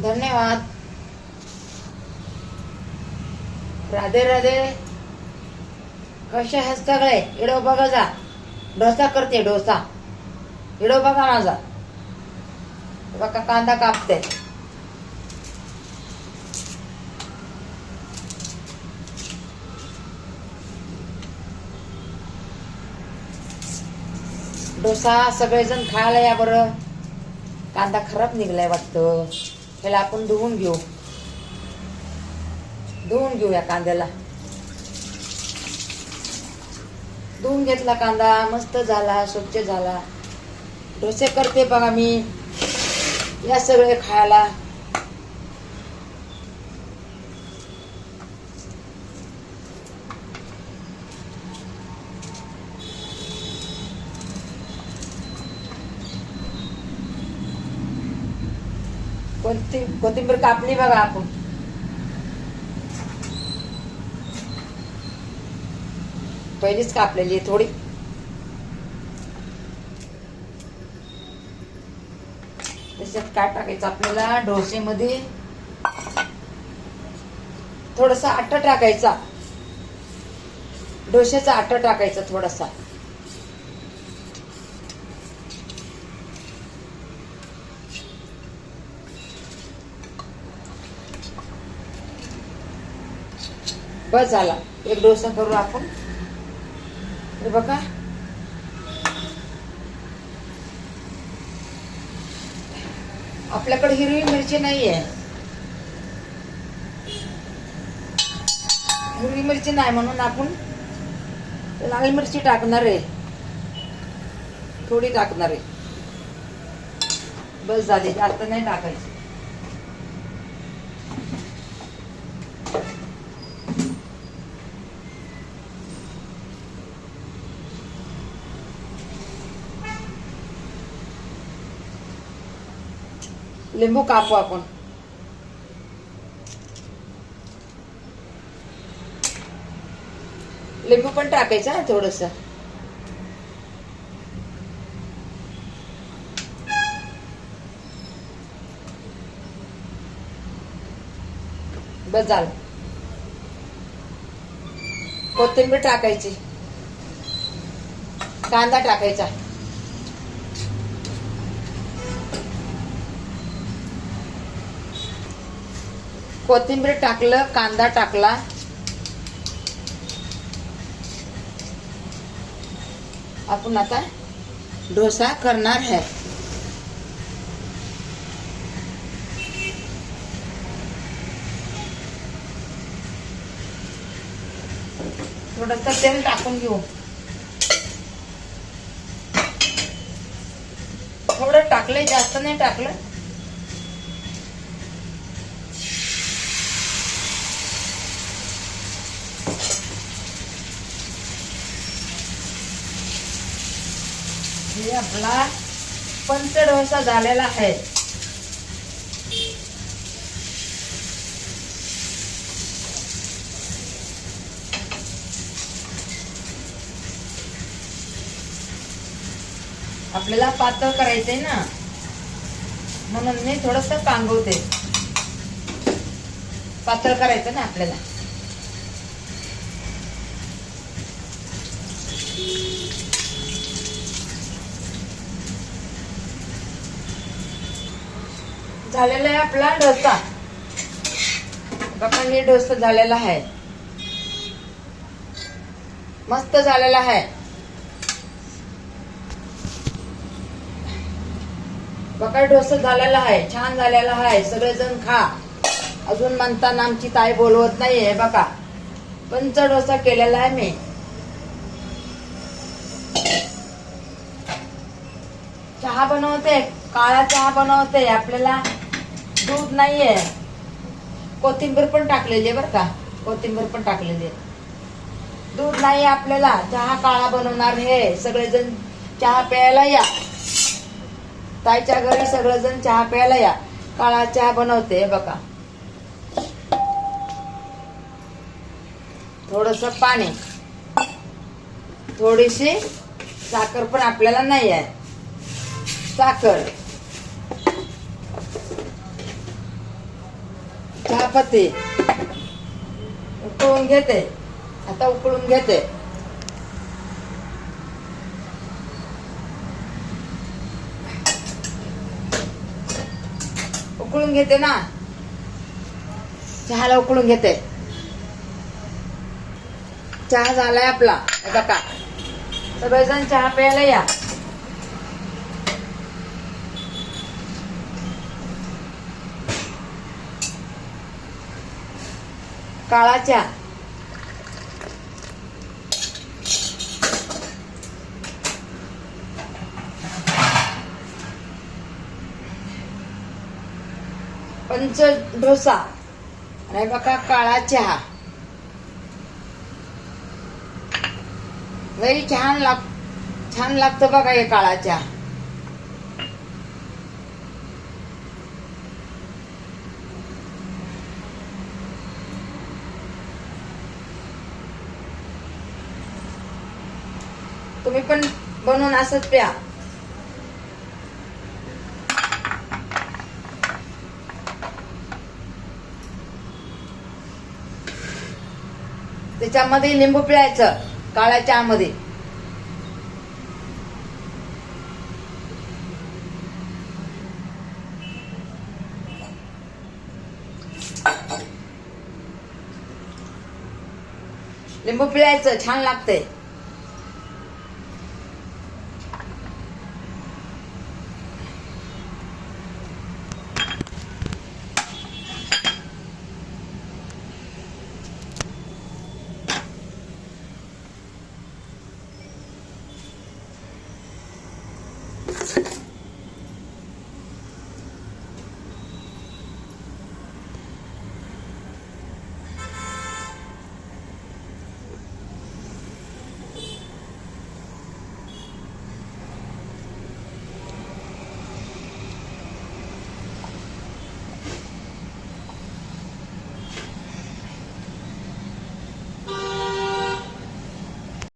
धन्यवाद. राधे राधे. कसे आहेत सगळे? इडो बघा जा. डोसा करते डोसा. इडो बघा माझा. बघा कांदा कापते. डोसा सगळेजण खायला या बरं. कांदा खराब निघलाय वाटतं. त्याला आपण धुवून घेऊ या कांद्याला. धुवून घेतला कांदा, मस्त झाला, स्वच्छ झाला. डोसे करते बघा मी. या सगळे खायला. कोथिंबीर कापली बघा आपण. पहिलीच कापलेली आहे थोडी. त्याच्यात काय टाकायचं आपल्याला? डोसेमध्ये थोडासा आटा टाकायचा. डोश्याचा आटा टाकायचा थोडासा. बस झाला. एक डोसा करू आपण. हे बघा, आपल्याकडे हिरवी मिरची नाहीये. हिरवी मिरची नाही म्हणून आपण लाल मिरची टाकणार आहे. थोडी टाकणार आहे. बस झाली, जास्त नाही टाकायची. लिंबू कापू आपण. लिंबू पण टाकायचं थोडस. बस झालं. कोथिंबीर टाकायची. कांदा टाकायचा. कोथिंबीर टाकलं, कांदा टाकला. आपण आता डोसा करणार है. थोडंसं तेल टाकून घेऊ. थोडं टाकलंय, जास्त नाही टाकलं. आपला पंच डोसा झालेला आहे. आपल्याला पातळ करायचंय ना, म्हणून मी थोडस पांगवते. पातळ करायचं ना आपल्याला. झालेला आहे आपला डोसा. बघा, हे डोसा झालेला आहे. मस्त झालेला आहे. बघा, डोसा झालेला आहे. छान झालेला आहे. सगळेजण खा. अजून म्हणताना आमची ताई बोलवत नाहीये. बघा, पंच डोसा केलेला आहे मी. चहा बनवते, काळा चहा बनवते. आपल्याला दूध नाहीये. कोथिंबीर पण टाकलेली आहे बरं का. कोथिंबीर पण टाकलेली आहे. दूध नाही आपल्याला. चहा काळा बनवणार हे. सगळेजण चहा प्यायला या. ताईच्या घरी सगळेजण चहा प्यायला या. काळा चहा बनवते बघा. थोडस पाणी, थोडीशी साखर पण आपल्याला नाही आहे. साखर चपाती उकळून घेते. आता उकळून घेते. उकळून घेते ना, चहाला उकळून घेते. चहा झालाय आपला. हे बघा, सगळेजण चहा प्यायला या. काळा चहा. पंच डोसा आणि बघा काळा चहा. लई छान लागतं बघा हे काळा चहा. तुम्ही पण बनवून असंच प्या. त्याच्यामध्ये लिंबू पिळायचं काळ्या चहामध्ये. लिंबू पिळायचं, छान लागतंय.